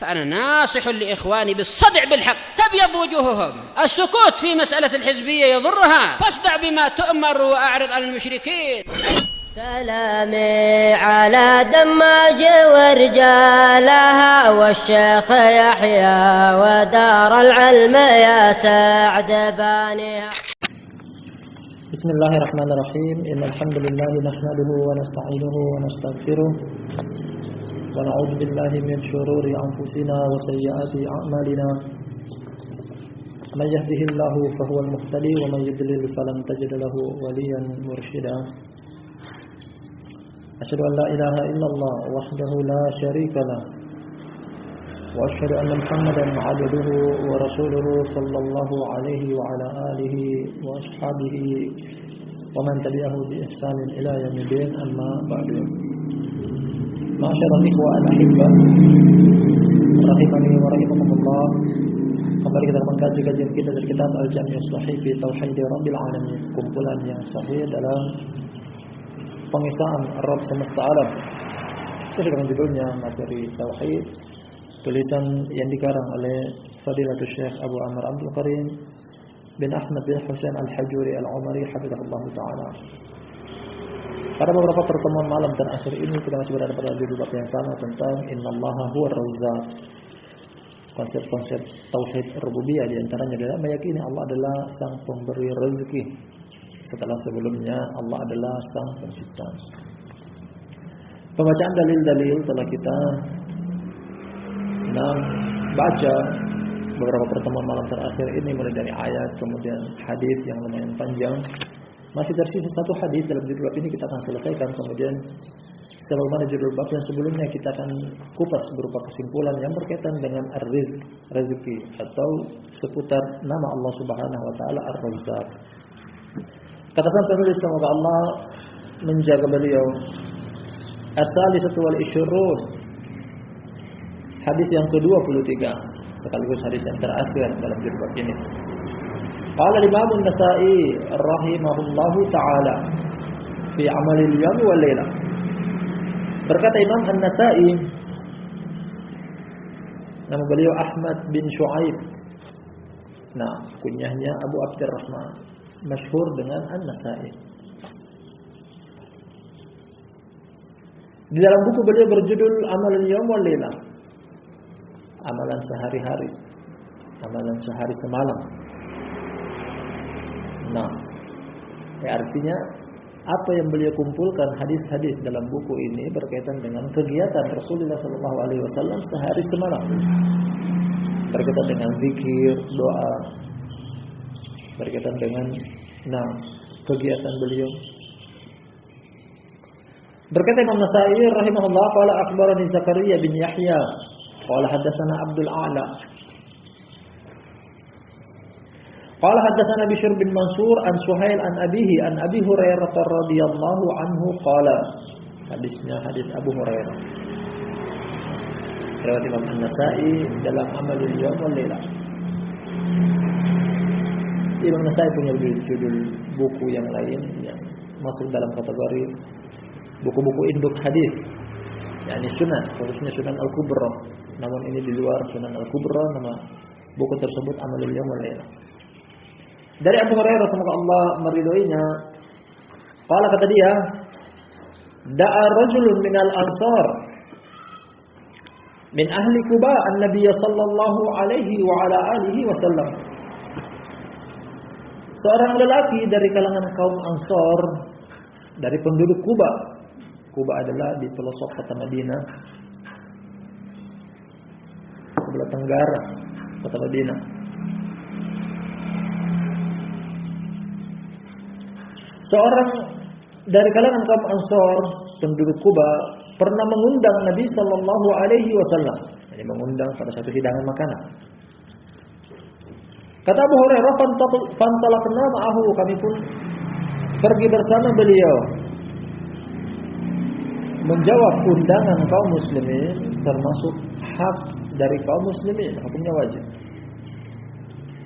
فأنا ناصح لإخواني بالصدع بالحق تبيض وجوههم. السكوت في مسألة الحزبية يضرها، فاصدع بما تؤمر وأعرض عن المشركين. سلامي على دماج ورجالها والشيخ يحيى ودار العلم يا سعد بانيها. بسم الله الرحمن الرحيم. إن الحمد لله نحمده ونستعينه ونستغفره ونعوذ بالله من شرور أنفسنا وسيئات أعمالنا. من يهده الله فهو المهتدي ومن يضلل فلن تجد له وليا مرشدا. أشهد أن لا إله إلا الله وحده لا شريك له وأشهد أن محمدا عبده ورسوله صلى الله عليه وعلى آله وأصحابه ومن تبعه بإحسان إلى يوم الدين. أما بعد. معاشر الإخوة الأحبة rahimani wa rahimakumullah. Kembali kita mengkaji kajian kita dari kitab Al-Jami' As-Sahih fi Tauhid Rabbil Alamin, kumpulan yang sahih dalam pengesaan Rabb semesta alam. Sesuai dengan judulnya materi tauhid, tulisan yang dikarang oleh Fadilatul Syekh Abu Amr Abdul Karim bin Ahmad bin Husain Al-Hajuri Al-Umari hafizahullah taala. Pada beberapa pertemuan malam terakhir ini kita masih berada pada judul bab yang sama tentang Innallaha huwar razzaq. Konsep-konsep tauhid rububiyah di antaranya adalah meyakini Allah adalah sang pemberi rezeki. Setelah sebelumnya Allah adalah sang pencipta. Pembacaan dalil-dalil telah kita baca beberapa pertemuan malam terakhir ini, mulai dari ayat kemudian hadis yang lumayan panjang. Masih tersisa satu hadis dalam judul bab ini, kita akan selesaikan. Kemudian sebagaimana judul bab yang sebelumnya, kita akan kupas berupa kesimpulan yang berkaitan dengan ar-rizq, rezeki, atau seputar nama Allah Subhanahu wa taala Ar-Razzaq. Kata sang penulis, semoga Allah menjaga beliau. At-thalitsatu wal 20, hadis yang ke-23 sekaligus hadis yang terakhir dalam judul bab ini. Qala Imam An-Nasa'i rahimahullahu taala fi amalil yawm wal lailah. Berkata Imam An-Nasa'i, nama beliau Ahmad bin Shu'aib. Nah, kunyahnya Abu Abdurrahman, masyhur dengan An-Nasa'i. Di dalam buku beliau berjudul Amalul Yawm wal Lailah, amalan sehari-hari, amalan sehari semalam. Nah, artinya apa yang beliau kumpulkan hadis-hadis dalam buku ini berkaitan dengan kegiatan Rasulullah SAW sehari semalam, berkaitan dengan zikir, doa, berkaitan dengan kegiatan beliau. Berkata Imam Nasa'i rahimahullah, qala akhbarani Zakaria bin Yahya qala haddatsana Abdul A'la qala haddatsana Bishr bin Mansur an Suhail an abihi an Abi Hurairah radhiyallahu anhu qala. Hadisnya hadis Abu Hurairah, riwayat Imam An-Nasa'i dalam Amalul Yawm wal Lailah. Imam Nasa'i punya judul buku yang lain yang masuk dalam kategori buku-buku induk hadis, yakni sunan, khususnya Sunan Al-Kubra. Namun ini di luar Sunan Al-Kubra, nama buku tersebut Amalul Yawm wal Lailah. Dari Abu Hurairah, semoga Allah meridhoinya, qala, kata dia, da'a rajulun minal ansar min ahli Quba an-nabiy sallallahu alaihi wa ala alihi wasallam. Seorang lelaki dari kalangan kaum Ansar, dari penduduk Quba. Quba adalah di pelosok kota Madinah, sebelah tenggara kota Madinah. Seorang dari kalangan kaum Ansar, penduduk Quba, pernah mengundang Nabi sallallahu alaihi wasallam, jadi mengundang pada satu hidangan makanan. Kata Abu Hurairah, fantalaqna ma'ahu, kami pun pergi bersama beliau menjawab undangan kaum muslimin, termasuk hak dari kaum muslimin, hukumnya wajib.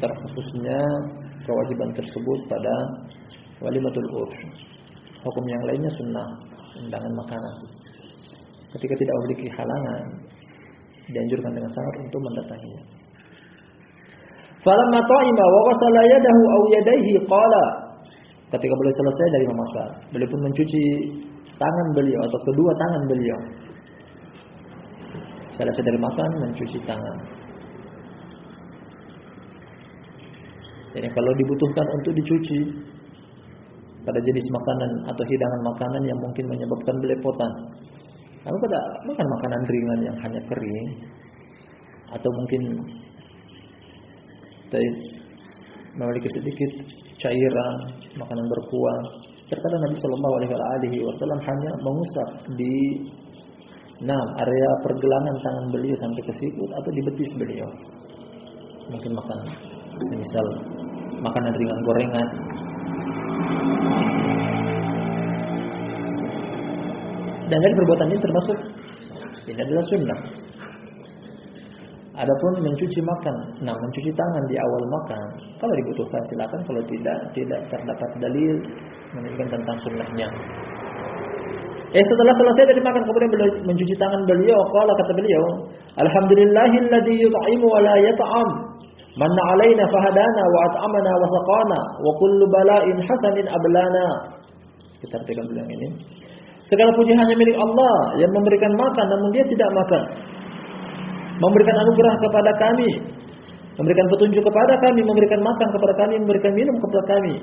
Terkhususnya kewajiban tersebut pada walimatul urf. Hukum yang lainnya sunnah, undangan makanan. Ketika tidak memiliki halangan, dianjurkan dengan sangat untuk mendatanginya. Falamma ta'ima wa ghasala yadahu aw yadayhi qala, ketika beliau selesai dari memasak, beliau pun mencuci tangan beliau atau kedua tangan beliau. Selesai dari makan, mencuci tangan. Jadi kalau dibutuhkan untuk dicuci pada jenis makanan atau hidangan makanan yang mungkin menyebabkan belepotan, lalu pada makan makanan ringan yang hanya kering, atau mungkin memiliki sedikit cairan, makanan berkuah. Terkadang Nabi Shallallahu Alaihi Wasallam hanya mengusap di area pergelangan tangan beliau sampai ke sikut atau di betis beliau. Mungkin makan, misal makanan ringan, gorengan. Dan dari perbuatan ini termasuk ini adalah sunnah. Adapun mencuci mencuci tangan di awal makan, kalau dibutuhkan silakan, kalau tidak terdapat dalil menunjukkan tentang sunnahnya. Setelah selesai dari makan kemudian beliau mencuci tangan beliau, kata beliau, alhamdulillahilladzi yut'imu wa la yat'am, manna 'alaina fahadana wa at'amana wa saqana wa kullu bala'in hasanin ablana. Kita artikan dulu yang ini. Segala puji hanya milik Allah yang memberikan makan namun dia tidak makan, memberikan anugerah kepada kami, memberikan petunjuk kepada kami, memberikan makan kepada kami, memberikan minum kepada kami,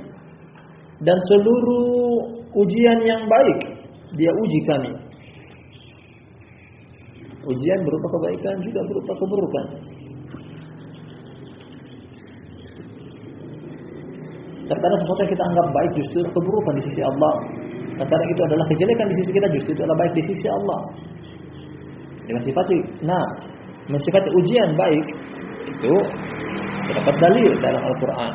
dan seluruh ujian yang baik dia uji kami. Ujian berupa kebaikan juga berupa keburukan. Terkadang sesuatu yang kita anggap baik justru keburukan di sisi Allah. Terkadang itu adalah kejelekan di sisi kita, justru itu adalah baik di sisi Allah. Dengan mensifati ujian baik itu terdapat dalil dalam Al-Quran.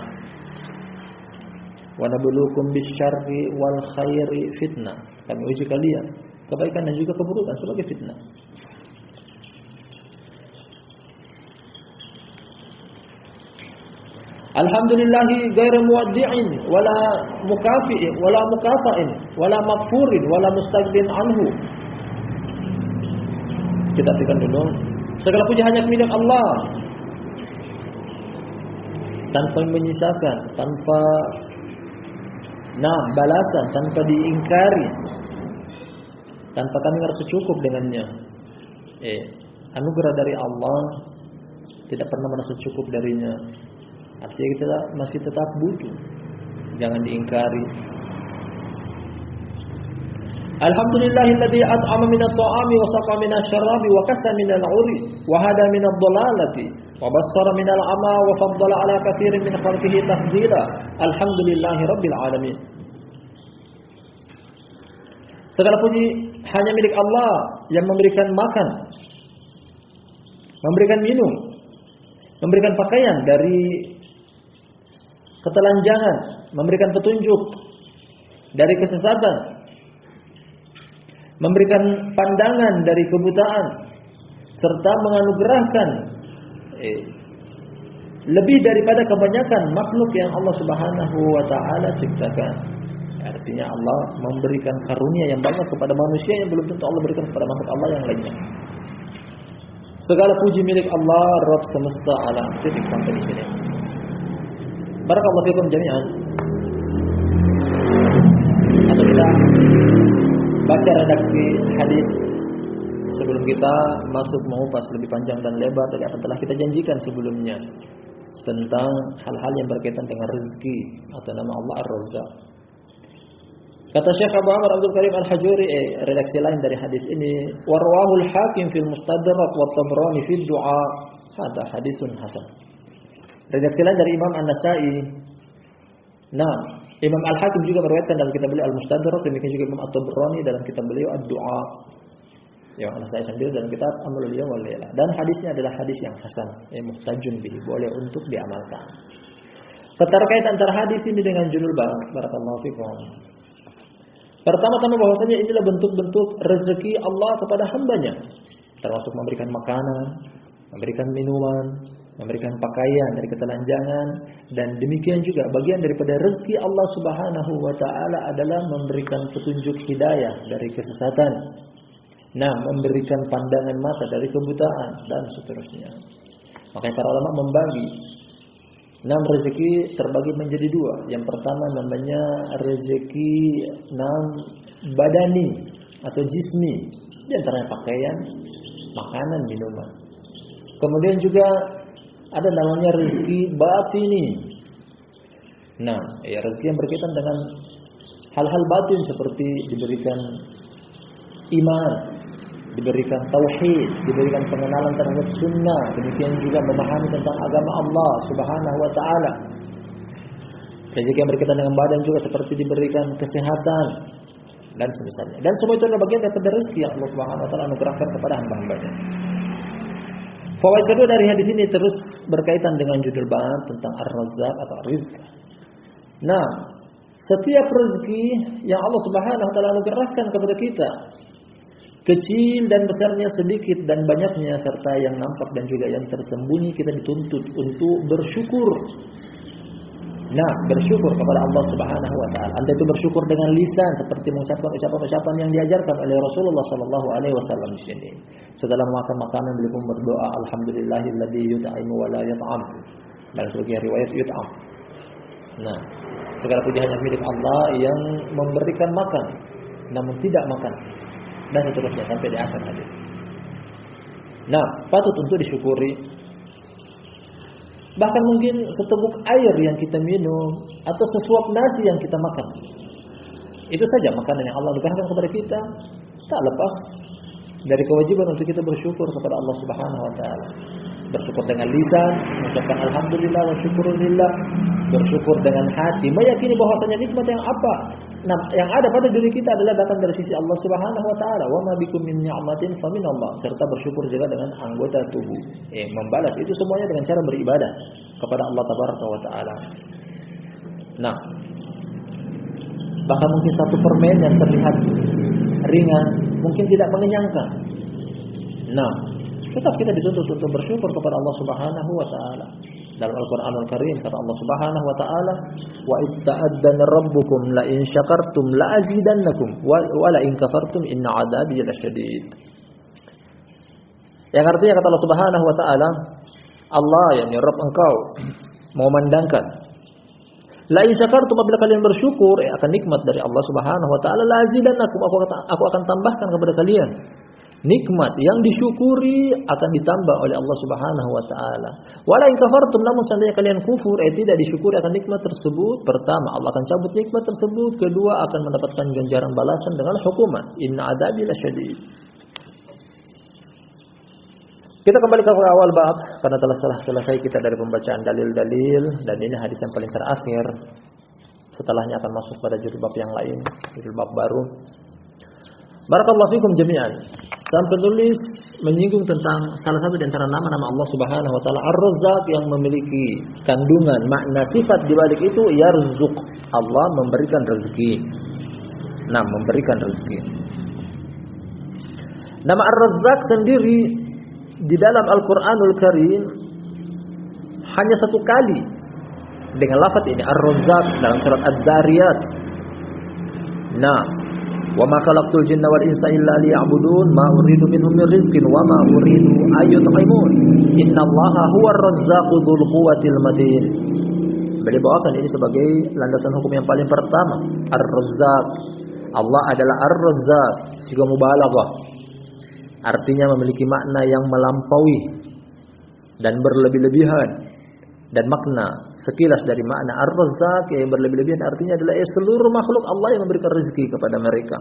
Wa nabluukum bisyarri wal khairi fitnah. Kami uji kalian kebaikan dan juga keburukan sebagai fitnah. Alhamdulillahi ghairu muwaddi'in wala mukafi'in wala mukafa'in wala maghfurin wala mustaghfin anhu. Kita artikan dulu. Segala puji hanya milik Allah, tanpa menyisakan, tanpa balasan, tanpa diingkari, tanpa kami merasa cukup dengannya. Anugerah dari Allah tidak pernah merasa cukup darinya. Artinya kita masih tetap butuh, jangan diingkari. Alhamdulillahilladzi at'ama minat ta'ami wa saqa minasy syarabi wa kassa minal 'uri wa hada minad dhalalati wa bassara minal 'ama wa faddala 'ala katsirin min khalqihi tafdila. Alhamdulillahi rabbil alamin. Segala puji hanya milik Allah yang memberikan makan, memberikan minum, memberikan pakaian dari ketelanjangan, memberikan petunjuk dari kesesatan, memberikan pandangan dari kebutaan, serta menganugerahkan lebih daripada kebanyakan makhluk yang Allah Subhanahu wa taala ciptakan. Artinya Allah memberikan karunia yang banyak kepada manusia yang belum tentu Allah berikan kepada makhluk Allah yang lainnya. Segala puji milik Allah, Rabb semesta alam. Titik sampai di sini. Barakallahu fikum jami'an. Atau kita baca redaksi hadis sebelum kita masuk mengupas lebih panjang dan lebar dari apa yang telah kita janjikan sebelumnya tentang hal-hal yang berkaitan dengan rezeki atau nama Allah Ar-Razzaq. Kata Syekh Abu Amr Abdul Karim Al-Hajuri, redaksi lain dari hadis ini, warwahul Hakim fil Mustadrak wa Tabrani fid Du'a, hadza hadisun hasan. Redaksi lain dari Imam An-Nasa'i. Imam Al-Hakim juga meriwayatkan dalam kitab beliau Al-Mustadrak, demikian juga Imam At-Tabrani dalam kitab beliau Ad-Du'a. Yang An-Nasa'i sendiri dalam kitab Amalul Yawm wal Lailah. Dan hadisnya adalah hadis yang hasan, muhtajun bihi, boleh untuk diamalkan. Keterkaitan antara hadis ini dengan judul barakallahu fikum. Pertama-tama bahwasanya inilah bentuk-bentuk rezeki Allah kepada hambanya, termasuk memberikan makanan, memberikan minuman, memberikan pakaian dari ketelanjangan, dan demikian juga bagian daripada rezeki Allah Subhanahu wa taala adalah memberikan petunjuk hidayah dari kesesatan, Nah, memberikan pandangan mata dari kebutaan dan seterusnya. Makanya para ulama membagi. Rezeki terbagi menjadi dua. Yang pertama namanya rezeki badani atau jismi, di antaranya pakaian, makanan, minuman. Kemudian juga ada namanya rezeki batini. Rezeki yang berkaitan dengan hal-hal batin seperti diberikan iman, diberikan tauhid, diberikan pengenalan terhadap sunnah, demikian juga memahami tentang agama Allah Subhanahu wa taala. Rezeki yang berkaitan dengan badan juga seperti diberikan kesehatan dan semisalnya. Dan semua itu adalah bagian daripada rezeki yang Allah Subhanahu wa taala anugerahkan kepada hamba-hambanya. Fawaid kedua dari hadis ini terus berkaitan dengan judul bab tentang Ar-Razzaq atau Rizq. Setiap rezeki yang Allah Subhanahu wa taala anugerahkan kepada kita, kecil dan besarnya, sedikit dan banyaknya, serta yang nampak dan juga yang tersembunyi, kita dituntut untuk bersyukur. Bersyukur kepada Allah Subhanahu wa taala. Anda itu bersyukur dengan lisan seperti mengucapkan ucapan-ucapan yang diajarkan oleh Rasulullah sallallahu alaihi wasallam di sini. Setelah memakan makanan beliau pun berdoa, alhamdulillahilladzi yut'imu wa la yut'am. Dan sebagian riwayat yut'am. Segala puji hanya milik Allah yang memberikan makan namun tidak makan. Dan seterusnya sampai di akhir hadis. Patut untuk disyukuri. Bahkan mungkin seteguk air yang kita minum atau sesuap nasi yang kita makan, itu saja makanan yang Allah berikan kepada kita, tak lepas dari kewajiban untuk kita bersyukur kepada Allah Subhanahu wa taala. Bersyukur dengan lisan, mengucapkan alhamdulillah wa syukurillah, bersyukur dengan hati, meyakini bahwasanya nikmat yang ada pada diri kita adalah datang dari sisi Allah Subhanahu wa taala. Wa ma bikum min ni'matin fa min Allah. Serta bersyukur juga dengan anggota tubuh. Membalas itu semuanya dengan cara beribadah kepada Allah Tabaraka wa taala. Bahkan mungkin satu permen yang terlihat ringan mungkin tidak mengenyangkan. Tetap kita dituntut untuk bersyukur kepada Allah Subhanahu wa taala. Dalam Al-Qur'anul Karim kata Allah Subhanahu wa taala, "Wa itta'adzana rabbukum la in syakartum la azidannakum wa la in kafartum inna 'adzabi lasyadid." Yang artinya kata Allah Subhanahu wa taala, Allah yakni Rabb engkau memandangkan, la in syakartum, apabila kalian bersyukur akan nikmat dari Allah Subhanahu wa taala, la azidannakum, aku akan tambahkan kepada kalian. Nikmat yang disyukuri akan ditambah oleh Allah Subhanahu wa taala. Wala in kafartum, namun seandainya kalian kufur, tidak disyukuri akan nikmat tersebut, pertama Allah akan cabut nikmat tersebut, kedua akan mendapatkan ganjaran balasan dengan hukuman. Inna adzabi lasyadid. Kita kembali ke awal bab karena telah selesai kita dari pembacaan dalil-dalil dan ini hadis yang paling terakhir. Setelahnya akan masuk pada judul bab yang lain, judul bab baru. Barakallahu fikum jami'an. Sang penulis menyinggung tentang salah satu di antara nama-nama Allah Subhanahu wa taala Ar-Razzaq yang memiliki kandungan makna sifat di balik itu yarzuq. Allah memberikan rezeki. Memberikan rezeki. Nama Ar-Razzaq sendiri di dalam Al-Qur'anul Karim hanya satu kali dengan lafaz ini Ar-Razzaq dalam surat Ad-Dzariyat. Wa ma khalaqtul jinna wal insa illa liya'budun ma uridu minhum min rizqin wa ma uridu ayyut'imun innallaha huwar razzaqu dzul quwwatil matin. Beliau bawakan ini sebagai landasan hukum yang paling pertama, Ar-Razzaq. Allah adalah Ar-Razzaq, juga mubalaghah. Artinya memiliki makna yang melampaui dan berlebih-lebihan. Dan makna sekilas dari makna Ar-Razzaq yang berlebih-lebihan artinya adalah seluruh makhluk Allah yang memberikan rezeki kepada mereka.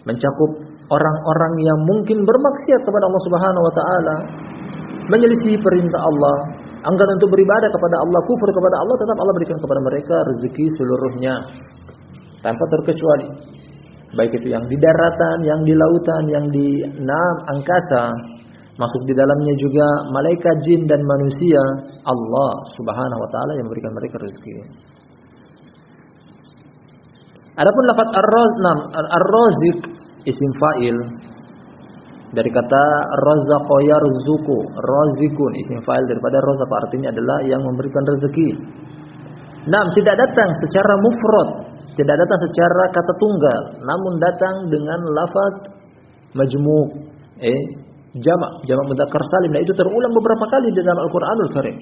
Mencakup orang-orang yang mungkin bermaksiat kepada Allah Subhanahu wa taala, menyelisih perintah Allah, enggan untuk beribadah kepada Allah, kufur kepada Allah, tetap Allah berikan kepada mereka rezeki seluruhnya tanpa terkecuali. Baik itu yang di daratan, yang di lautan, yang di angkasa. Masuk di dalamnya juga malaikat, jin dan manusia. Allah Subhanahu wa taala yang memberikan mereka rezeki. Adapun lafaz ar-raziq isim fa'il dari kata razzaqa yarzuqu, razikun isim fa'il daripada razaq artinya adalah yang memberikan rezeki. Tidak datang secara mufrad tidak datang secara kata tunggal, namun datang dengan lafaz majmu', jamak mudzakkar salim. Nah, itu terulang beberapa kali di dalam Al-Qur'anul Karim.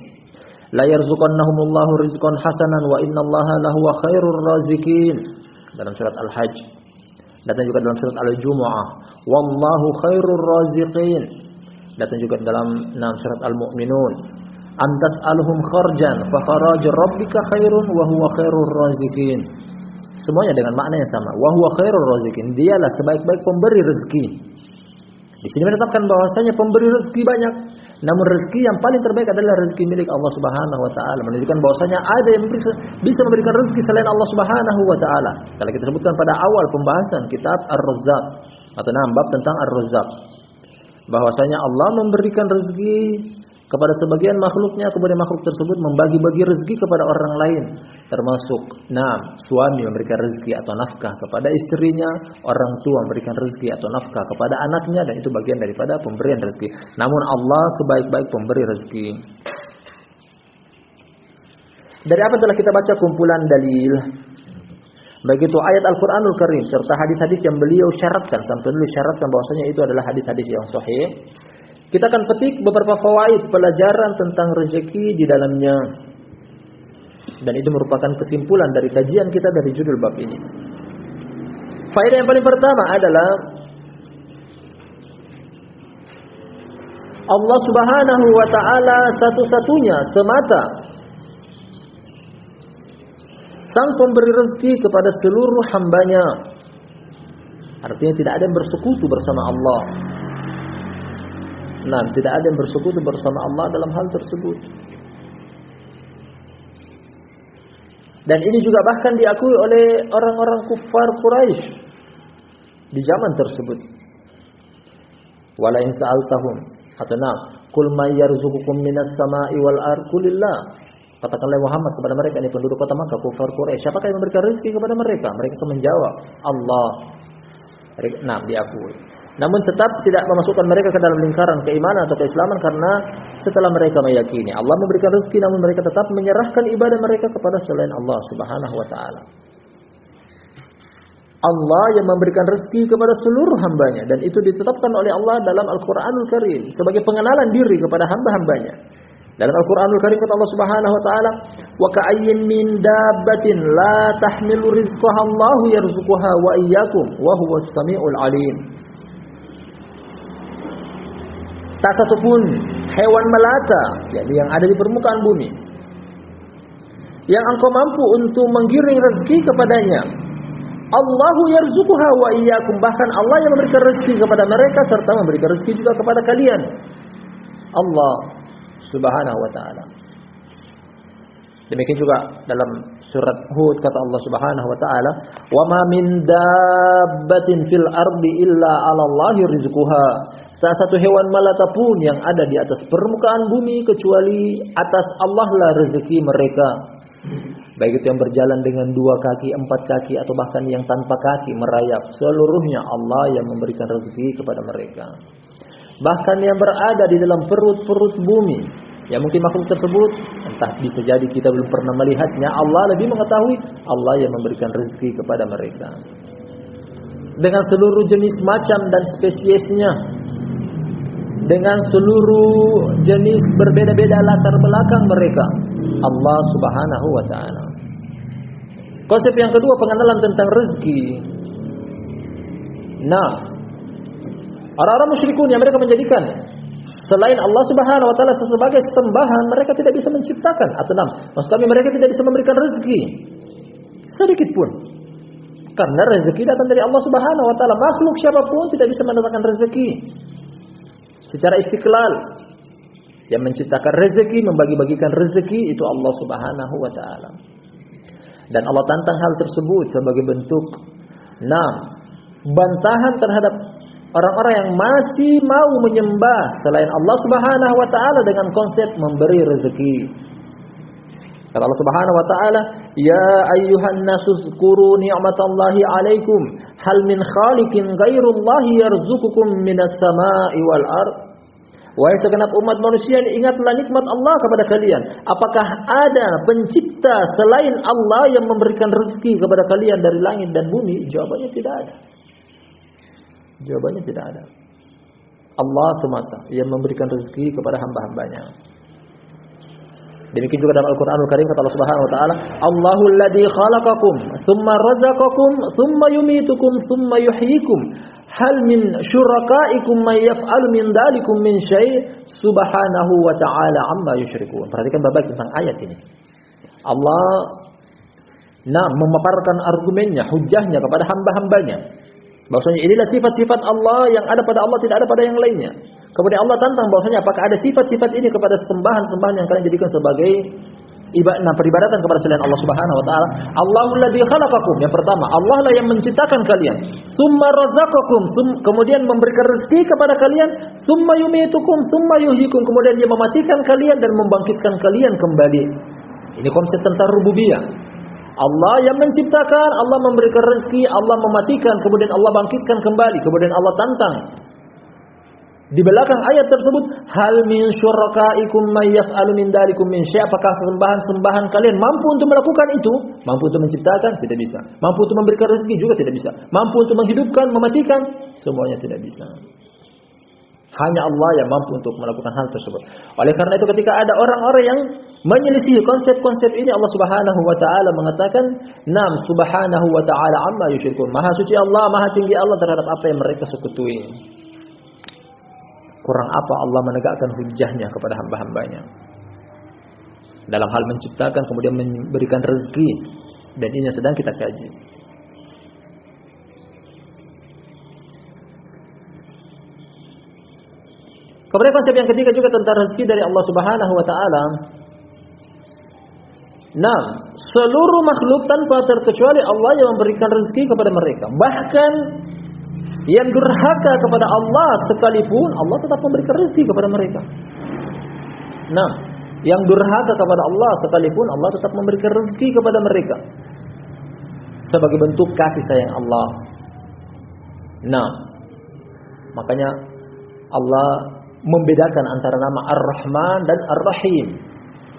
La yarzuqannahumullahu rizqan hasanan wa innallaha lahuwa khairur raziqin. Dalam surat Al-Hajj. Datang juga dalam surat Al-Jumu'ah, wallahu khairur raziqin. Datang juga dalam surat Al-Mu'minun, antas alhum kharjan fa kharaj rabbika khairun wa huwa khairur raziqin. Semuanya dengan makna yang sama, wa huwa khairur raziqin, dialah sebaik-baik pemberi rezeki. Di sini menetapkan bahwasanya pemberi rezeki banyak, namun rezeki yang paling terbaik adalah rezeki milik Allah Subhanahu wa taala, menunjukkan bahwasanya ada yang bisa memberikan rezeki selain Allah Subhanahu wa taala. Kalau kita sebutkan pada awal pembahasan kitab Ar-Razzaq atau bab tentang Ar-Razzaq, bahwasanya Allah memberikan rezeki kepada sebagian makhluknya, kemudian makhluk tersebut membagi-bagi rezeki kepada orang lain, termasuk suami memberikan rezeki atau nafkah kepada istrinya, orang tua memberikan rezeki atau nafkah kepada anaknya, dan itu bagian daripada pemberian rezeki. Namun Allah sebaik-baik pemberi rezeki. Dari apa telah kita baca kumpulan dalil, baik itu ayat Al-Quranul Karim serta hadis-hadis yang beliau syaratkan, sampai beliau syaratkan bahwasanya itu adalah hadis-hadis yang sahih. Kita akan petik beberapa fawaid, pelajaran tentang rezeki di dalamnya. Dan itu merupakan kesimpulan dari kajian kita dari judul bab ini. Faedah yang paling pertama adalah Allah Subhanahu wa taala satu-satunya semata sang pemberi rezeki kepada seluruh hambanya. Artinya tidak ada yang bersekutu bersama Allah. Tidak ada yang bersekutu bersama Allah dalam hal tersebut. Dan ini juga bahkan diakui oleh orang-orang kufar Quraisy di zaman tersebut. Wala in sa'altahum atau qul may yarzuqukum minas sama'i wal ardi qulillah. Katakanlah Muhammad kepada mereka, ini penduduk kota Makkah, kufar Quraisy, siapakah yang memberikan rezeki kepada mereka? Mereka akan menjawab, Allah. Diakui. Namun tetap tidak memasukkan mereka ke dalam lingkaran keimanan atau keislaman, karena setelah mereka meyakini Allah memberikan rezeki, namun mereka tetap menyerahkan ibadah mereka kepada selain Allah Subhanahu wa taala. Allah yang memberikan rezeki kepada seluruh hambanya, dan itu ditetapkan oleh Allah dalam Al-Quranul Karim sebagai pengenalan diri kepada hamba-hambanya. Dalam Al-Quranul Karim kata Allah Subhanahu wa taala, "Wa ka'ayyin min dabbatin la tahmilu rizqaha Allahu yarzuquha wa iyyakum wa huwas samiul alim." Tak satupun hewan melata yang ada di permukaan bumi yang engkau mampu untuk menggiring rezeki kepadanya. Allahu yarzuquha wa iyyakum, bahkan Allah yang memberikan rezeki kepada mereka serta memberikan rezeki juga kepada kalian. Allah Subhanahu wa taala. Demikian juga dalam surat Hud kata Allah Subhanahu wa taala, "Wa ma min dabbatin fil ardi illa 'ala Allahi rizquha." Tak satu hewan melata pun yang ada di atas permukaan bumi kecuali atas Allah lah rezeki mereka. Baik itu yang berjalan dengan 2 kaki, 4 kaki, atau bahkan yang tanpa kaki merayap, seluruhnya Allah yang memberikan rezeki kepada mereka. Bahkan yang berada di dalam perut-perut bumi, ya mungkin makhluk tersebut entah bisa jadi kita belum pernah melihatnya, Allah lebih mengetahui, Allah yang memberikan rezeki kepada mereka dengan seluruh jenis macam dan spesiesnya, dengan seluruh jenis berbeda-beda latar belakang mereka, Allah Subhanahu wa taala. Konsep yang kedua, pengenalan tentang rezeki. Orang-orang musyrikun yang mereka menjadikan selain Allah Subhanahu wa taala sebagai sembahan, mereka tidak bisa menciptakan, atau maksud kami mereka tidak bisa memberikan rezeki sedikit pun. Karena rezeki datang dari Allah Subhanahu wa taala. Makhluk siapapun tidak bisa mendatangkan rezeki secara istiqlal. Yang menciptakan rezeki, membagi-bagikan rezeki itu Allah Subhanahu wa taala. Dan Allah tantang hal tersebut sebagai bentuk bantahan terhadap orang-orang yang masih mau menyembah selain Allah Subhanahu wa taala dengan konsep memberi rezeki. Kata Allah Subhanahu wa taala, "Ya ayyuhan nasu dzkuru ni'matallahi 'alaikum, hal min khaliqin ghairullahi yarzuqukum minas sama'i wal ard." Wahai segenap umat manusia, ingatlah nikmat Allah kepada kalian. Apakah ada pencipta selain Allah yang memberikan rezeki kepada kalian dari langit dan bumi? Jawabannya tidak ada. Jawabannya tidak ada. Allah semata yang memberikan rezeki kepada hamba-hambanya. Demikian juga dalam Al-Qur'anul Karim kata Allah Subhanahu wa taala, Allahul ladzi khalaqakum, tsumma razaqakum, tsumma yumitukum, tsumma yuhyikum. Hal min syurakaikum may yaf'alu min dzalikum min syai' subhanahu wa ta'ala amma yusyrikun. Perhatikan baik tentang ayat ini. Allah memaparkan argumennya, hujahnya kepada hamba-hambanya. Bahwasanya inilah sifat-sifat Allah yang ada pada Allah, tidak ada pada yang lainnya. Kemudian Allah tantang bahwasanya apakah ada sifat-sifat ini kepada sembahan-sembahan yang kalian jadikan sebagai peribadatan kepada selain Allah Subhanahu wa taala. Allahul ladzi khalaqakum. Yang pertama, Allah lah yang menciptakan kalian. Tsumma razaqakum, kemudian memberikan rezeki kepada kalian. Tsumma yumitukum, tsumma yuhyikum, kemudian Dia mematikan kalian dan membangkitkan kalian kembali. Ini konsep tentang rububiyah. Allah yang menciptakan, Allah memberikan rezeki, Allah mematikan, kemudian Allah bangkitkan kembali, kemudian Allah tantang. Di belakang ayat tersebut, hal min syurakaikum may yaf'alu min dzalikum min syai', apakah sembahan-sembahan kalian mampu untuk melakukan itu? Mampu untuk menciptakan? Tidak bisa. Mampu untuk memberikan rezeki? Juga tidak bisa. Mampu untuk menghidupkan, mematikan? Semuanya tidak bisa. Hanya Allah yang mampu untuk melakukan hal tersebut. Oleh karena itu ketika ada orang-orang yang menyelisih konsep-konsep ini, Allah Subhanahu wa taala mengatakan, "Nam subhanahu wa taala amma yusyrikun." Maha suci Allah, maha tinggi Allah terhadap apa yang mereka sekutui. Kurang apa Allah menegakkan hujahnya kepada hamba-hambanya dalam hal menciptakan kemudian memberikan rezeki, dan ini yang sedang kita kaji. Kemudian konsep yang ketiga juga tentang rezeki dari Allah Subhanahu wa taala. Seluruh makhluk tanpa terkecuali Allah yang memberikan rezeki kepada mereka. Bahkan yang durhaka kepada Allah sekalipun Allah tetap memberikan rezeki kepada mereka. Yang durhaka kepada Allah sekalipun Allah tetap memberikan rezeki kepada mereka sebagai bentuk kasih sayang Allah. Makanya Allah membedakan antara nama Ar-Rahman dan Ar-Rahim.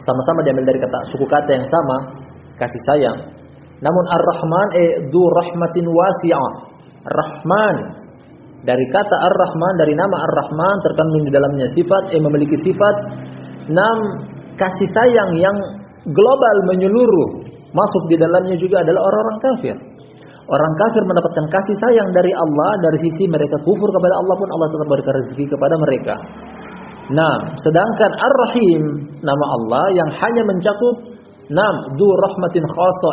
Sama-sama diambil dari suku kata yang sama, kasih sayang. Namun Ar-Rahman dzu rahmatin wasi'ah. Rahman, dari kata Ar-Rahman, dari nama Ar-Rahman terkandung di dalamnya sifat, memiliki sifat kasih sayang yang global, menyeluruh. Masuk di dalamnya juga adalah orang-orang kafir. Orang kafir mendapatkan kasih sayang dari Allah, dari sisi mereka kufur kepada Allah pun Allah tetap berikan rezeki kepada mereka. Sedangkan Ar-Rahim, nama Allah yang hanya mencakup dzu rahmatin khassa,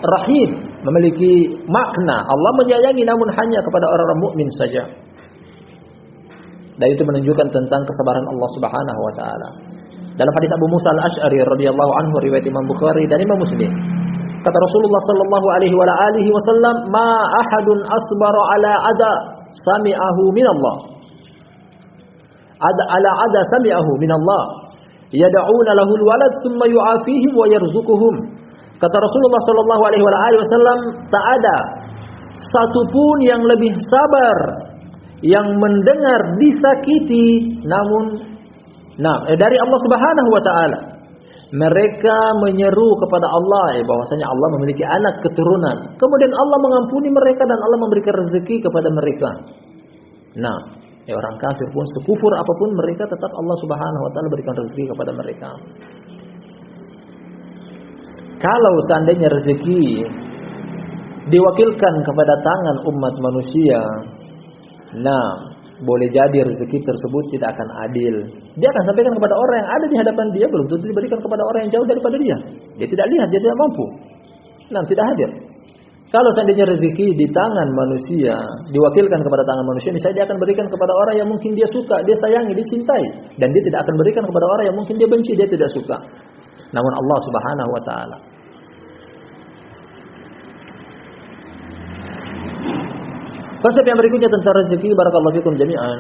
Rahim memiliki makna Allah menyayangi namun hanya kepada orang-orang mukmin saja. Dan itu menunjukkan tentang kesabaran Allah Subhanahu wa taala. Dalam hadis Abu Musa Al-Asy'ari radhiyallahu anhu riwayat Imam Bukhari dan Imam Muslim, kata Rasulullah sallallahu alaihi wa alihi wasallam, "Ma ahadun asbara ala ada sami'ahu min Allah. Ada sami'ahu min Allah. Yad'una lahu al-walad thumma yu'afihim wa yarzuquhum." Kata Rasulullah sallallahu alaihi wasallam, tak ada satupun yang lebih sabar yang mendengar disakiti dari Allah Subhanahu wa taala. Mereka menyeru kepada Allah bahwasanya Allah memiliki anak keturunan. Kemudian Allah mengampuni mereka dan Allah memberikan rezeki kepada mereka. Orang kafir pun sekufur apapun mereka tetap Allah Subhanahu wa taala berikan rezeki kepada mereka. Kalau seandainya rezeki diwakilkan kepada tangan umat manusia, boleh jadi rezeki tersebut tidak akan adil. Dia akan sampaikan kepada orang yang ada di hadapan dia, belum tentu diberikan kepada orang yang jauh daripada dia. Dia tidak lihat, dia tidak mampu. Tidak hadir. Kalau seandainya rezeki di tangan manusia, diwakilkan kepada tangan manusia, misalnya dia akan berikan kepada orang yang mungkin dia suka, dia sayangi, dia cintai. Dan dia tidak akan berikan kepada orang yang mungkin dia benci, dia tidak suka. Namun Allah Subhanahu wa taala. Konsep yang berikutnya tentang rezeki, barakallahu fikum jami'an.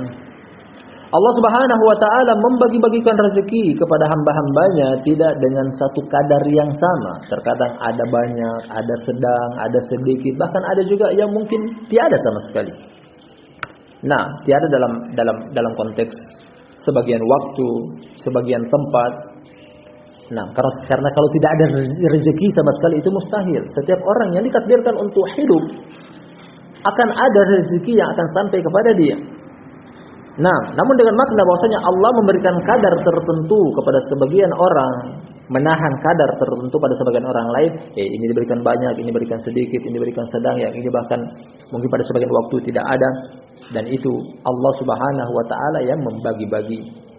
Allah Subhanahu wa taala membagi-bagikan rezeki kepada hamba-hambanya tidak dengan satu kadar yang sama. Terkadang ada banyak, ada sedang, ada sedikit, bahkan ada juga yang mungkin tiada sama sekali. Tiada dalam konteks sebagian waktu, sebagian tempat. Nah, karena kalau tidak ada rezeki sama sekali itu mustahil. Setiap orang yang ditakdirkan untuk hidup akan ada rezeki yang akan sampai kepada dia. Nah, namun dengan makna bahwasanya Allah memberikan kadar tertentu kepada sebagian orang, menahan kadar tertentu pada sebagian orang lain, ini diberikan banyak, ini diberikan sedikit, ini diberikan sedang, yang ini bahkan mungkin pada sebagian waktu tidak ada, dan itu Allah Subhanahu wa taala yang membagi-bagi.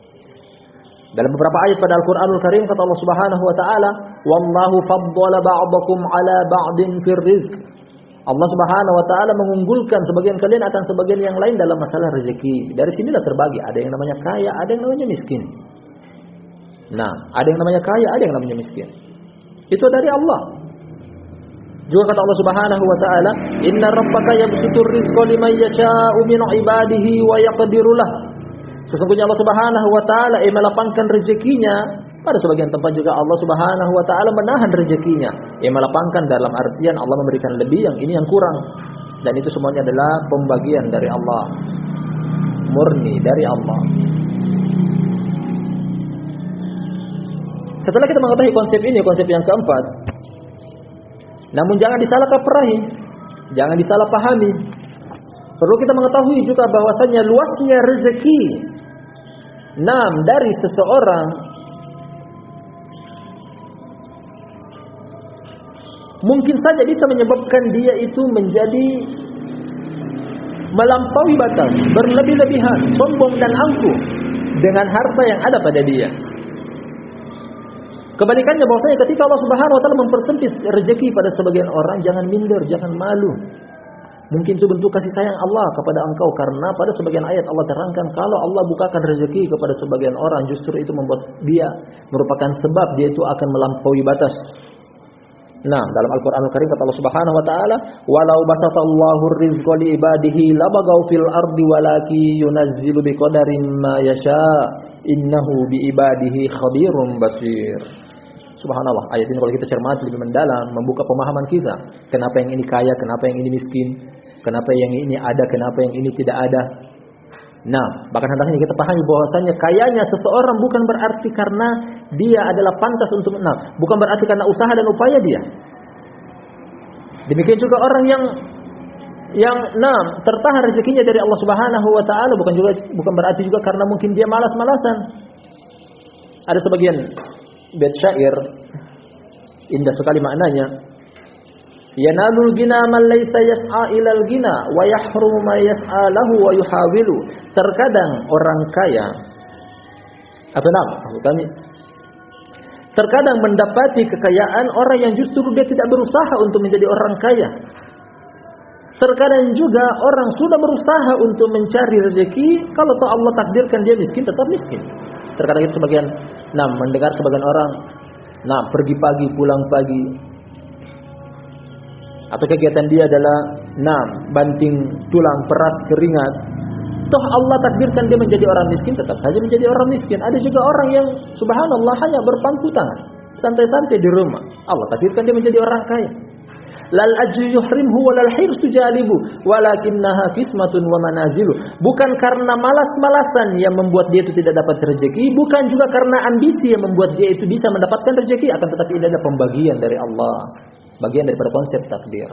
Dalam beberapa ayat pada Al-Qur'anul Karim kata Allah Subhanahu wa taala, "Wallahu faddala ba'dakum 'ala ba'din fir rizq." Allah Subhanahu wa taala mengunggulkan sebagian kalian akan sebagian yang lain dalam masalah rezeki. Dari sinilah terbagi, ada yang namanya kaya, ada yang namanya miskin. Nah, ada yang namanya kaya, ada yang namanya miskin. Itu dari Allah. Juga kata Allah Subhanahu wa taala, "Inna rabbaka yabsutur rizqa liman yasha'u min 'ibadihi wa yaqdiru lah." Sesungguhnya Allah Subhanahu wa taala melapangkan rezekinya. Pada sebagian tempat juga Allah Subhanahu wa taala menahan rezekinya. Melapangkan dalam artian Allah memberikan lebih, yang ini yang kurang. Dan itu semuanya adalah pembagian dari Allah. Murni dari Allah. Setelah kita mengetahui konsep ini, konsep yang keempat, namun jangan disalah kaprahi, jangan disalah pahami. Perlu kita mengetahui juga bahwasanya luasnya rezeki dari seseorang mungkin saja bisa menyebabkan dia itu menjadi melampaui batas, berlebih-lebihan, sombong dan angkuh dengan harta yang ada pada dia. Kebalikannya bahwasanya ketika Allah Subhanahu wa taala mempersempit rezeki pada sebagian orang, jangan minder, jangan malu. Mungkin itu bentuk kasih sayang Allah kepada engkau, karena pada sebagian ayat Allah terangkan kalau Allah bukakan rezeki kepada sebagian orang, justru itu membuat dia merupakan sebab dia itu akan melampaui batas. Nah, dalam Al-Qur'anul Karim kata Allah Subhanahu wa taala, "Walau basatallahu rizqa li ibadihi labagaw fil ardi walaki yunazzilu biqadarin ma yasha innahu bi ibadihi khabirum basir." Subhanallah, ayat ini kalau kita cermati lebih mendalam, membuka pemahaman kita. Kenapa yang ini kaya, kenapa yang ini miskin, kenapa yang ini ada, kenapa yang ini tidak ada. Nah, bahkan hendaknya kita pahami bahwasanya kayanya seseorang bukan berarti karena dia adalah pantas untuk bukan berarti karena usaha dan upaya dia. Demikian juga orang yang tertahan rezekinya dari Allah Subhanahu wa taala bukan berarti juga karena mungkin dia malas-malasan. Ada sebagian bait syair indah sekali maknanya. Yanalul gina man laysa yas'a ilal gina wa yahrumu ma yas'a lahu wa yuhawilu. Terkadang orang kaya terkadang mendapati kekayaan orang yang justru dia tidak berusaha untuk menjadi orang kaya. Terkadang juga orang sudah berusaha untuk mencari rezeki, kalau toh Allah takdirkan dia miskin, tetap miskin. Terkadang itu sebagian mendengar sebagian orang pergi pagi pulang pagi, atau kegiatan dia adalah banting tulang, peras keringat. Toh Allah takdirkan dia menjadi orang miskin, tetap saja menjadi orang miskin. Ada juga orang yang subhanallah hanya berpangku tangan, santai-santai di rumah. Allah takdirkan dia menjadi orang kaya. Lal ajru yuhrimhu walal hirsu jalibu walakinnaha qismatun wa manazilu. Bukan karena malas-malasan yang membuat dia itu tidak dapat rezeki, bukan juga karena ambisi yang membuat dia itu bisa mendapatkan rezeki, akan tetapi ini adalah pembagian dari Allah. Bagian daripada konsep takdir.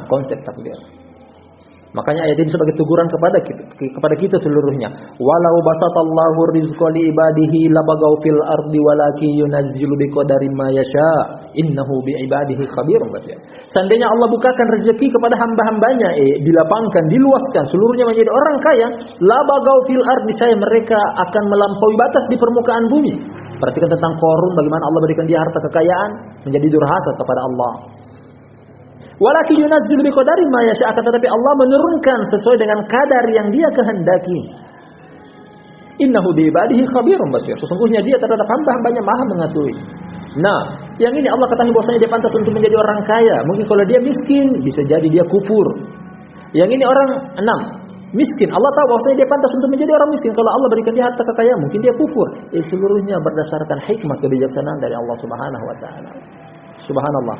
Konsep takdir. Makanya ayat ini sebagai teguran kepada kita seluruhnya. Walau basatallahu rizqa li ibadihi labagaw fil ardi walaki yunazzilu biqadarin ma yasha innahu bi ibadihi khabirun basir. Seandainya Allah bukakan rezeki kepada hamba-hambanya, dilapangkan, diluaskan, seluruhnya menjadi orang kaya, labagaw fil ardi, saya mereka akan melampaui batas di permukaan bumi. Perhatikan tentang Qarun, bagaimana Allah berikan dia harta kekayaan, menjadi durhaka kepada Allah. Walakin yunazzilu biqadarin ma yasha, tetapi Allah menurunkan sesuai dengan kadar yang dia kehendaki. Innahu bi ibadihi khabirun basir. Sesungguhnya dia terhadap hamba-hambanya maha mengetahui. Yang ini Allah katakan bahwasanya dia pantas untuk menjadi orang kaya. Mungkin kalau dia miskin, bisa jadi dia kufur. Yang ini orang miskin, Allah tahu bahwasanya dia pantas untuk menjadi orang miskin. Kalau Allah berikan dia harta kekayaan, mungkin dia kufur. Seluruhnya berdasarkan hikmah kebijaksanaan dari Allah Subhanahu wa taala. Subhanallah.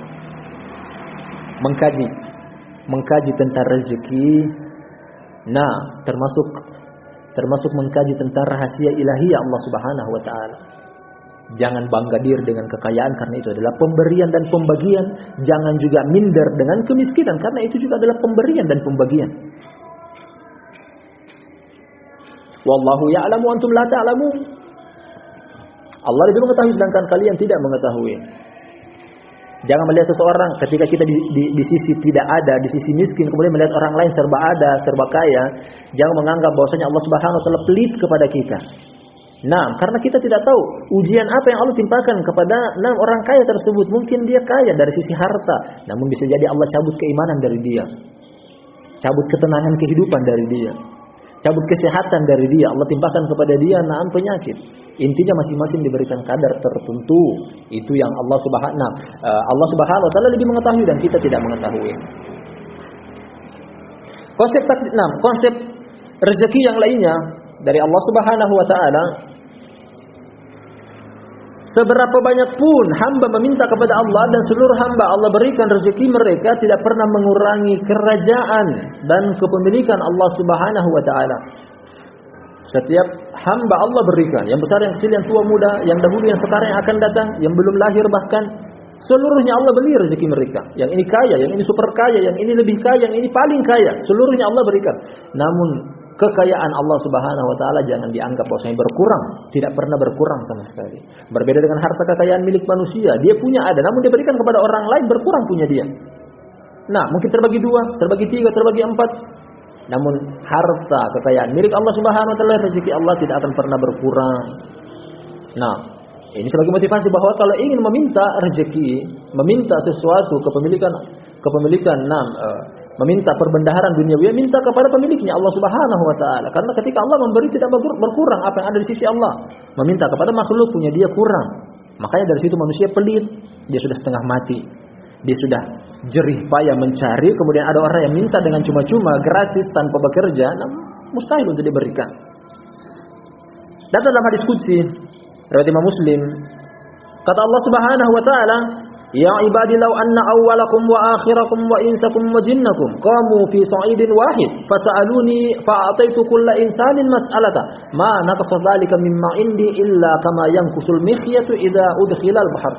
Mengkaji tentang rezeki, termasuk termasuk mengkaji tentang rahasia ilahiyah Allah Subhanahu wa taala. Jangan bangga diri dengan kekayaan karena itu adalah pemberian dan pembagian. Jangan juga minder dengan kemiskinan karena itu juga adalah pemberian dan pembagian. Wallahu ya'lamu antum la ta'lamun. Allah lebih mengetahui sedangkan kalian tidak mengetahui. Jangan melihat seseorang ketika kita di sisi tidak ada, di sisi miskin, kemudian melihat orang lain serba ada, serba kaya. Jangan menganggap bahwasanya Allah Subhanahu wa taala pelit kepada kita. Nah, karena kita tidak tahu ujian apa yang Allah timpakan kepada orang kaya tersebut. Mungkin dia kaya dari sisi harta, namun bisa jadi Allah cabut keimanan dari dia. Cabut ketenangan kehidupan dari dia. Cabut kesehatan dari dia. Allah timpakan kepada dia penyakit. Intinya masing-masing diberikan kadar tertentu. Itu yang Allah Subhanahu wa taala lebih mengetahui dan kita tidak mengetahui. Konsep rezeki yang lainnya dari Allah Subhanahu wa taala, seberapa banyak pun hamba meminta kepada Allah dan seluruh hamba Allah berikan rezeki mereka, tidak pernah mengurangi kerajaan dan kepemilikan Allah Subhanahu wa taala. Setiap hamba Allah berikan, yang besar, yang kecil, yang tua, muda, yang dahulu, yang sekarang, yang akan datang, yang belum lahir bahkan, seluruhnya Allah beri rezeki mereka. Yang ini kaya, yang ini super kaya, yang ini lebih kaya, yang ini paling kaya, seluruhnya Allah berikan. Namun kekayaan Allah Subhanahu wa taala jangan dianggap bahwasanya berkurang, tidak pernah berkurang sama sekali. Berbeda dengan harta kekayaan milik manusia, dia punya ada, namun dia berikan kepada orang lain, berkurang punya dia. Nah, mungkin terbagi 2, terbagi 3, terbagi 4. Namun harta kekayaan milik Allah Subhanahu wa taala, rezeki Allah tidak akan pernah berkurang. Nah, ini sebagai motivasi bahwa kalau ingin meminta rezeki, meminta sesuatu kepemilikan, meminta perbendaharaan duniawi, minta kepada pemiliknya Allah Subhanahu wa taala. Karena ketika Allah memberi tidak berkurang apa yang ada di sisi Allah. Meminta kepada makhluk punya dia kurang. Makanya dari situ manusia pelit, dia sudah setengah mati. Dia sudah jerih payah mencari, kemudian ada orang yang minta dengan cuma-cuma, gratis tanpa bekerja, mustahil untuk diberikan. Datang dalam hadis qudsi riwayat Imam Muslim, kata Allah Subhanahu wa taala, ya ibadi law anna awwalakum wa akhirakum wa insakum wa jinnakum qamu fi sa'idin wahid fas'aluni fa'ataitu kulla insanin mas'alata ma naqasa dhalika mimma indi illa kama yanqusul mikhyatu idza udkhila al-bahr.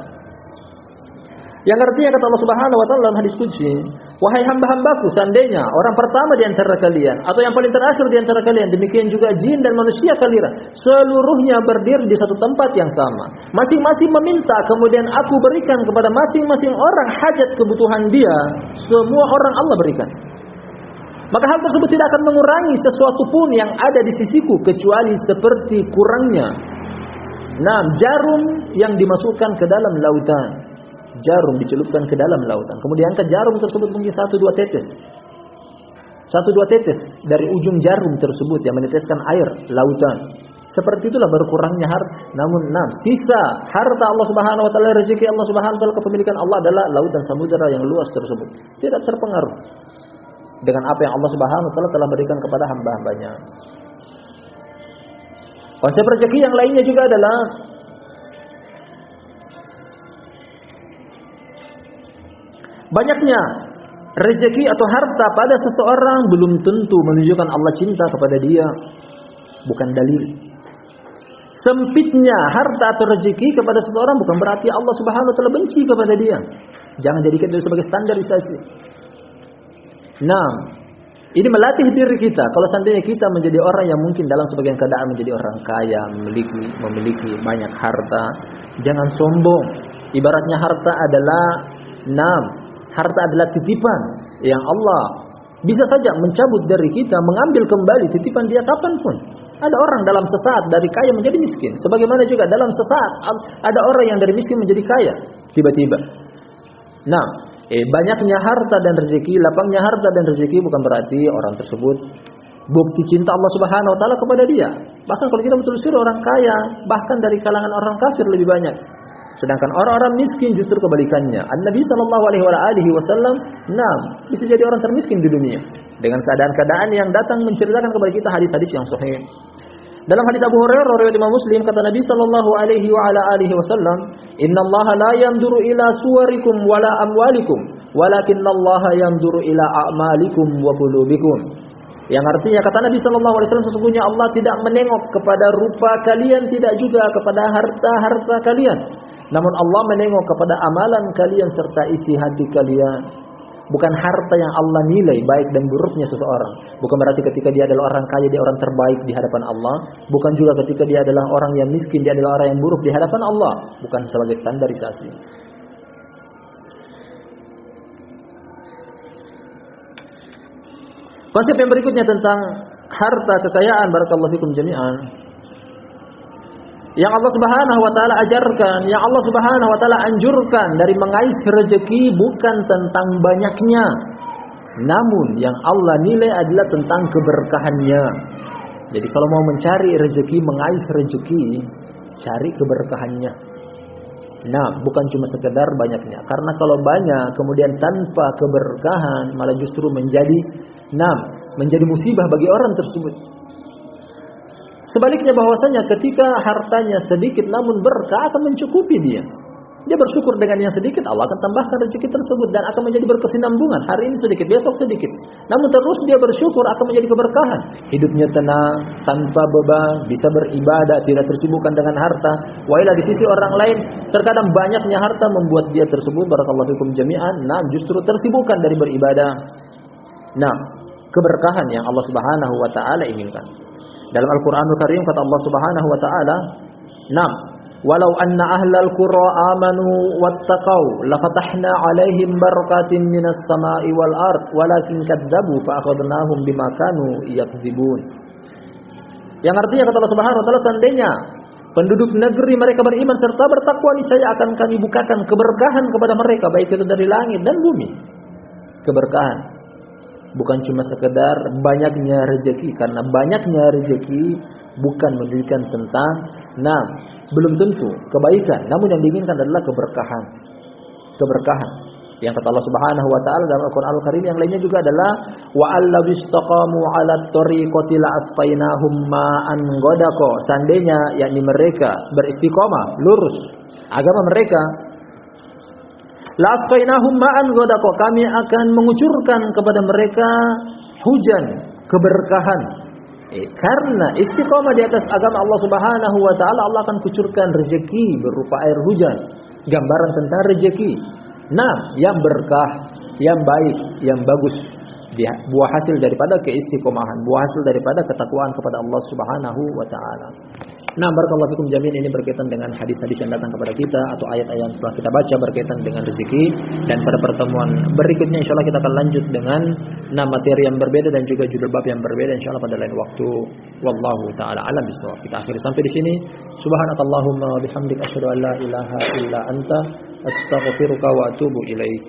Yang artinya kata Allah Subhanahu wa taala dalam hadis qudsi, wahai hamba-hambaku, seandainya orang pertama di antara kalian atau yang paling terakhir di antara kalian, demikian juga jin dan manusia kalian, seluruhnya berdiri di satu tempat yang sama, masing-masing meminta, kemudian aku berikan kepada masing-masing orang hajat kebutuhan dia, semua orang Allah berikan. Maka hal tersebut tidak akan mengurangi sesuatu pun yang ada di sisiku kecuali seperti kurangnya jarum yang dimasukkan ke dalam lautan. Jarum dicelupkan ke dalam lautan. Kemudian ke jarum tersebut mungkin 1-2 tetes. 1-2 tetes dari ujung jarum tersebut yang meneteskan air lautan. Seperti itulah berkurangnya harta. Namun sisa harta Allah Subhanahu wa taala, rezeki Allah Subhanahu wa taala, kepemilikan Allah adalah lautan samudera yang luas tersebut. Tidak terpengaruh dengan apa yang Allah Subhanahu wa taala telah berikan kepada hamba-hambanya. Konsep rezeki yang lainnya juga adalah banyaknya rezeki atau harta pada seseorang belum tentu menunjukkan Allah cinta kepada dia. Bukan dalil. Sempitnya harta atau rezeki kepada seseorang bukan berarti Allah Subhanahu wa taala benci kepada dia. Jangan jadikan itu sebagai standarisasi. Ini melatih diri kita. Kalau seandainya kita menjadi orang yang mungkin dalam sebagian keadaan menjadi orang kaya, memiliki banyak harta, jangan sombong. Ibaratnya harta adalah harta adalah titipan yang Allah bisa saja mencabut dari kita, mengambil kembali titipan dia kapanpun. Ada orang dalam sesaat dari kaya menjadi miskin. Sebagaimana juga dalam sesaat ada orang yang dari miskin menjadi kaya tiba-tiba. Banyaknya harta dan rezeki, lapangnya harta dan rezeki bukan berarti orang tersebut bukti cinta Allah Subhanahu wa taala kepada dia. Bahkan kalau kita betul-betul orang kaya, bahkan dari kalangan orang kafir lebih banyak. Sedangkan orang-orang miskin justru kebalikannya. An-Nabi sallallahu alaihi wasallam bisa jadi orang termiskin di dunia dengan keadaan-keadaan yang datang menceritakan kepada kita hadis-hadis yang sahih. Dalam hadis Abu Hurairah riwayat Imam Muslim, kata Nabi sallallahu alaihi wasallam, "Innallaha la yanzuru ila suwarikum wala amwalikum, walakinnallaha yanzuru ila a'malikum wa qulubikum." Yang artinya kata Nabi sallallahu alaihi wasallam, sesungguhnya Allah tidak menengok kepada rupa kalian, tidak juga kepada harta-harta kalian. Namun Allah menengok kepada amalan kalian serta isi hati kalian. Bukan harta yang Allah nilai baik dan buruknya seseorang. Bukan berarti ketika dia adalah orang kaya dia orang terbaik di hadapan Allah. Bukan juga ketika dia adalah orang yang miskin dia adalah orang yang buruk di hadapan Allah. Bukan sebagai standarisasi. Konsep yang berikutnya tentang harta kekayaan, barakallahu fikum jami'an. Yang Allah Subhanahu wa taala ajarkan, yang Allah Subhanahu wa taala anjurkan dari mengais rezeki bukan tentang banyaknya. Namun yang Allah nilai adalah tentang keberkahannya. Jadi kalau mau mencari rezeki, mengais rezeki, cari keberkahannya. Nah, bukan cuma sekedar banyaknya. Karena kalau banyak kemudian tanpa keberkahan malah justru menjadi musibah bagi orang tersebut. Sebaliknya bahwasanya ketika hartanya sedikit namun berkah akan mencukupi dia. Dia bersyukur dengan yang sedikit, Allah akan tambahkan rezeki tersebut dan akan menjadi berkesinambungan. Hari ini sedikit, besok sedikit. Namun terus dia bersyukur akan menjadi keberkahan. Hidupnya tenang, tanpa beban, bisa beribadah, tidak tersibukkan dengan harta. Wailah di sisi orang lain, terkadang banyaknya harta membuat dia tersebut, barakallahu fikum jami'an, justru tersibukkan dari beribadah. Keberkahan yang Allah Subhanahu wa taala inginkan. Dalam Al-Qur'anul Karim kata Allah Subhanahu wa taala, "Walau anna ahlal qura amanu wattaqau lafatahna 'alaihim barakatin minas sama'i wal ard walakin kadzdzabu fa akhadnahum bima kanu yakdzibun." Yang artinya kata Allah Subhanahu wa taala, seandainya penduduk negeri mereka beriman serta bertakwa, niscaya akan kami bukakan keberkahan kepada mereka, baik itu dari langit dan bumi. Keberkahan bukan cuma sekedar banyaknya rezeki, karena banyaknya rezeki bukan menunjukkan tentang belum tentu kebaikan, namun yang diinginkan adalah keberkahan. Keberkahan yang kata Allah Subhanahu wa taala dalam Al-Qur'an Al-Karim yang lainnya juga adalah wa allabistaqamu 'alat tariqati la asqainahum ma'an ghadaqa. Seandainya yakni mereka beristiqomah lurus agama mereka, la asqainahum ma'an ghadaqa, kami akan mengucurkan kepada mereka hujan keberkahan. Karena istiqomah di atas agama Allah Subhanahu wa taala, Allah akan kucurkan rezeki berupa air hujan. Gambaran tentang rezeki. Yang berkah, yang baik, yang bagus. Buah hasil daripada keistiqomahan, buah hasil daripada ketakwaan kepada Allah Subhanahu wa taala. Barakallahu fikum jami'an, ini berkaitan dengan hadis-hadis yang datang kepada kita atau ayat-ayat yang telah kita baca berkaitan dengan rezeki. Dan pada pertemuan berikutnya insyaallah kita akan lanjut dengan materi yang berbeda dan juga judul bab yang berbeda insyaallah pada lain waktu. Wallahu taala alam bisawab. Kita akhiri sampai di sini. Subhanakallahumma wa bihamdika asyhadu an la ilaha illa anta astaghfiruka wa atubu ilaik.